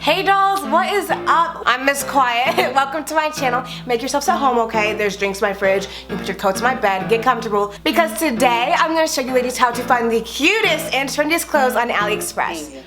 Hey dolls, what is up? I'm Miss Quiet. Welcome to my channel. Make yourselves at home, okay? There's drinks in my fridge. You can put your coats in my bed, get comfortable. Because today, I'm gonna show you ladies how to find the cutest and trendiest clothes on Aliexpress.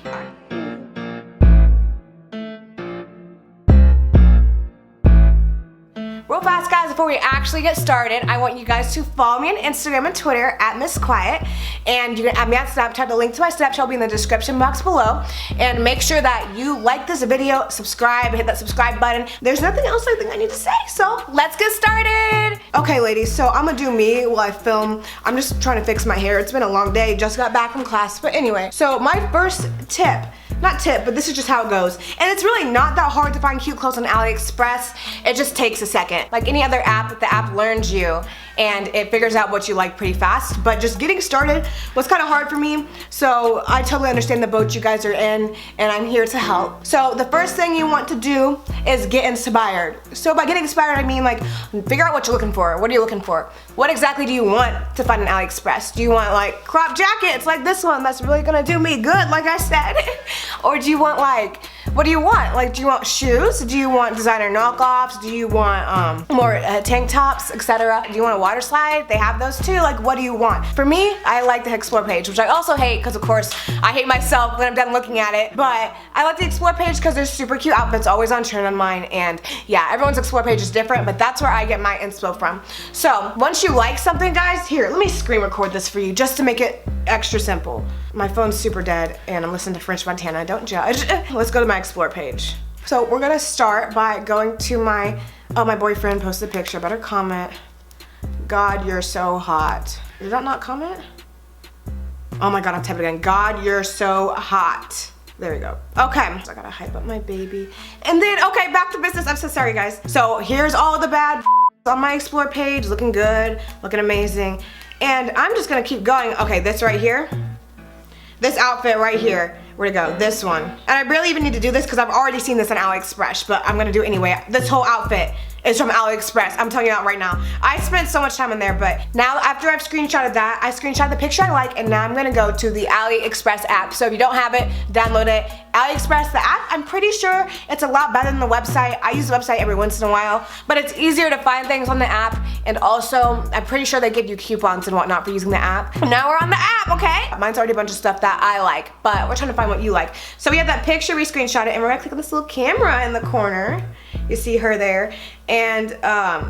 Real fast, guys, before we actually get started, I want you guys to follow me on Instagram and Twitter at Miss Quiet, and you can add me on Snapchat. The link to my Snapchat will be in the description box below. And make sure that you like this video, subscribe, hit that subscribe button. There's nothing else I think I need to say, so let's get started. Okay, ladies, so I'm gonna do me while I film. I'm just trying to fix my hair. It's been a long day, just got back from class, but anyway. So my first tip, not tip, but this is just how it goes. And it's really not that hard to find cute clothes on Aliexpress. It just takes a second. Like any other app, the app learns you and it figures out what you like pretty fast. But just getting started was kind of hard for me. So I totally understand the boat you guys are in, and I'm here to help. So the first thing you want to do is get inspired. So by getting inspired, I mean like figure out what you're looking for. What are you looking for? What exactly do you want to find on Aliexpress? Do you want like crop jackets like this one that's really gonna do me good, like I said? Or do you want like, what do you want? Like, do you want shoes? Do you want designer knockoffs? Do you want more tank tops, etc.? Do you want a water slide? They have those too. Like, what do you want? For me, I like the Explore page, which I also hate because, of course, I hate myself when I'm done looking at it. But I like the Explore page because there's super cute outfits always on trend on mine. And yeah, everyone's Explore page is different, but that's where I get my inspo from. So once you like something, guys, here, let me screen record this for you just to make it extra simple. My phone's super dead and I'm listening to French Montana, don't judge. Let's go to my Explore page. So we're gonna start by going to my, oh, my boyfriend posted a picture, better comment. God, you're so hot. Did that not comment? Oh my God, I'm typing again. God, you're so hot. There we go. Okay, so I gotta hype up my baby. And then, okay, back to business. I'm so sorry, guys. So here's all the bad on my Explore page, looking good, looking amazing. And I'm just gonna keep going. Okay, this right here, this outfit right here, where'd it go? This one. And I barely even need to do this because I've already seen this on Aliexpress, but I'm gonna do it anyway. This whole outfit is from Aliexpress. I'm telling you that right now. I spent so much time in there, but now after I've screenshotted that, I screenshot the picture I like, and now I'm gonna go to the Aliexpress app. So if you don't have it, download it. Aliexpress, the app, I'm pretty sure it's a lot better than the website. I use the website every once in a while, but it's easier to find things on the app, and also, I'm pretty sure they give you coupons and whatnot for using the app. Now we're on the app, okay? Mine's already a bunch of stuff that I like, but we're trying to find what you like. So we have that picture, we screenshot it, and we're gonna click on this little camera in the corner. You see her there, and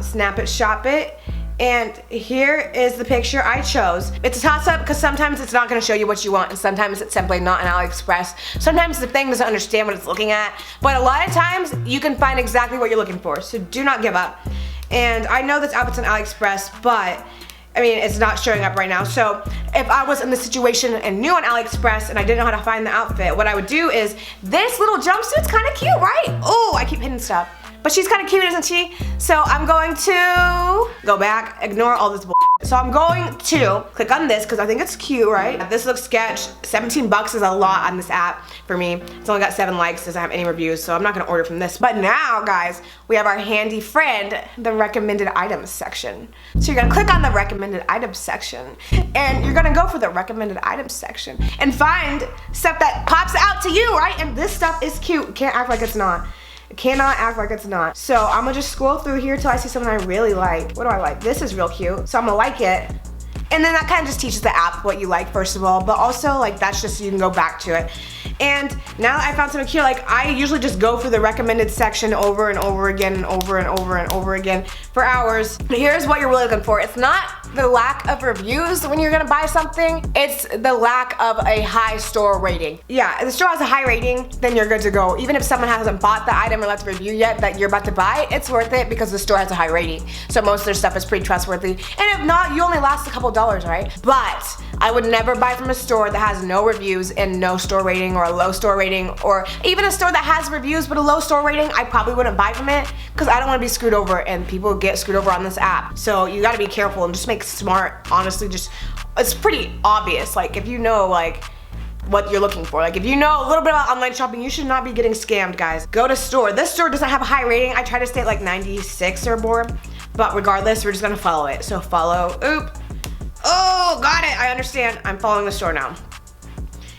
snap it, shop it. And here is the picture I chose. It's a toss-up because sometimes it's not gonna show you what you want, and sometimes it's simply not an Aliexpress. Sometimes the thing doesn't understand what it's looking at, but a lot of times you can find exactly what you're looking for, so do not give up. And I know this outfit's on Aliexpress, but I mean, it's not showing up right now. So if I was in this situation and new on Aliexpress and I didn't know how to find the outfit, what I would do is, this little jumpsuit's kind of cute, right? Oh, I keep hitting stuff. But she's kind of cute, isn't she? So I'm going to go back, ignore all this bull. So I'm going to click on this because I think it's cute, right? This looks sketch. 17 bucks is a lot on this app for me. It's only got 7 likes, doesn't have any reviews, so I'm not gonna order from this. But now, guys, we have our handy friend, the recommended items section. So you're gonna click on the recommended items section, and you're gonna go for the recommended items section and find stuff that pops out to you, right? And this stuff is cute. Can't act like it's not. Cannot act like it's not. So I'm gonna just scroll through here till I see something I really like. What do I like? This is real cute, so I'm gonna like it. And then that kind of just teaches the app what you like, first of all, but also like that's just so you can go back to it. And now that I found something cute, like I usually just go through the recommended section over and over again and over and over and over again for hours. Here's what you're really looking for. It's not the lack of reviews when you're gonna buy something, it's the lack of a high store rating. Yeah, if the store has a high rating, then you're good to go. Even if someone hasn't bought the item or left a review yet that you're about to buy, it's worth it because the store has a high rating. So most of their stuff is pretty trustworthy. And if not, you only last a couple dollars, right? But I would never buy from a store that has no reviews and no store rating, or a low store rating, or even a store that has reviews but a low store rating. I probably wouldn't buy from it because I don't want to be screwed over, and people get screwed over on this app. So you gotta be careful and just make smart, honestly, just, it's pretty obvious. Like if you know like what you're looking for, like if you know a little bit about online shopping, you should not be getting scammed, guys. Go to store. This store doesn't have a high rating. I try to stay at like 96 or more, but regardless, we're just gonna follow it. So follow, oop. Oh, got it, I understand. I'm following the store now.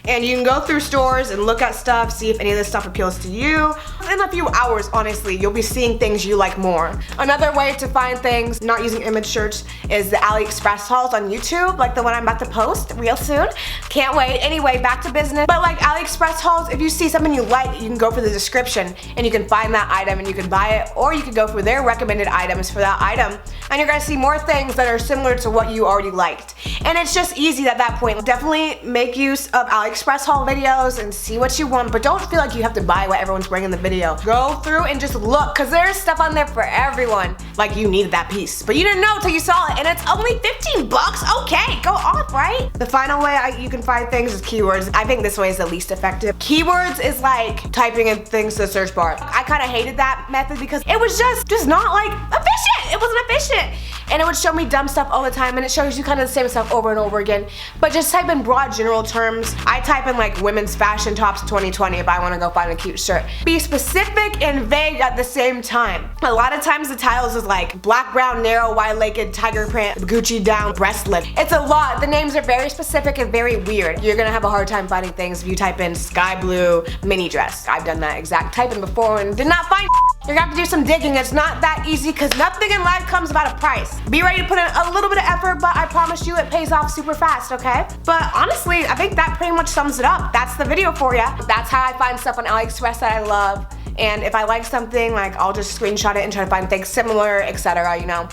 And you can go through stores and look at stuff, see if any of this stuff appeals to you. In a few hours, honestly, you'll be seeing things you like more. Another way to find things not using image search is the Aliexpress hauls on YouTube, like the one I'm about to post real soon. Can't wait. Anyway, back to business. But like Aliexpress hauls, if you see something you like, you can go for the description and you can find that item and you can buy it, or you can go for their recommended items for that item, and you're gonna see more things that are similar to what you already liked. And it's just easy at that point. Definitely make use of Aliexpress haul videos and see what you want, but don't feel like you have to buy what everyone's wearing in the video. Go through and just look, because there's stuff on there for everyone. Like you needed that piece, but you didn't know until you saw it, and it's only 15 bucks. Okay, go off, right? The final way you can find things is keywords. I think this way is the least effective. Keywords is like typing in things to the search bar. I kind of hated that method because it was just not like efficient. It wasn't efficient. And it would show me dumb stuff all the time, and it shows you kind of the same stuff over and over again. But just type in broad general terms. I type in like women's fashion tops 2020 if I want to go find a cute shirt. Be specific and vague at the same time. A lot of times the titles is like black, brown, narrow, wide-legged, tiger print, Gucci down, breast lift. It's a lot. The names are very specific and very weird. You're gonna have a hard time finding things if you type in sky blue mini dress. I've done that exact typing before and did not find. You're gonna have to do some digging. It's not that easy because nothing in life comes without a price. Be ready to put in a little bit of effort, but I promise you it pays off super fast, okay? But honestly, I think that pretty much sums it up. That's the video for ya. That's how I find stuff on Aliexpress that I love. And if I like something, like I'll just screenshot it and try to find things similar, etc., you know.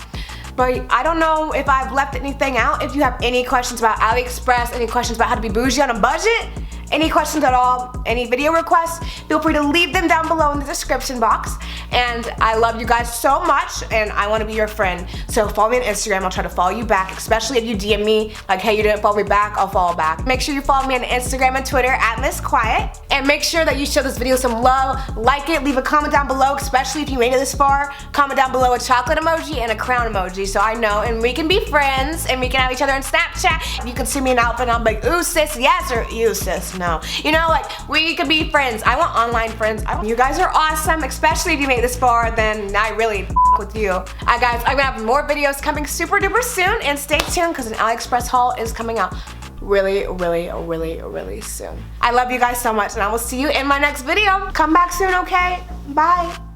But I don't know if I've left anything out. If you have any questions about Aliexpress, any questions about how to be bougie on a budget, any questions at all, any video requests, feel free to leave them down below in the description box. And I love you guys so much, and I want to be your friend. So follow me on Instagram. I'll try to follow you back, especially if you DM me like, hey, you didn't follow me back, I'll follow back. Make sure you follow me on Instagram and Twitter at Miss Quiet. And make sure that you show this video some love, like it, leave a comment down below, especially if you made it this far. Comment down below a chocolate emoji and a crown emoji so I know, and we can be friends, and we can have each other on Snapchat. You can see me in an outfit and I'm like, ooh sis, yes, or ew sis, no. You know, like, we could be friends. I want online friends. You guys are awesome, especially if you made it this far, then I really with you. Alright guys, I'm gonna have more videos coming super duper soon, and stay tuned because an Aliexpress haul is coming out really, really, really, really soon. I love you guys so much, and I will see you in my next video. Come back soon, okay? Bye.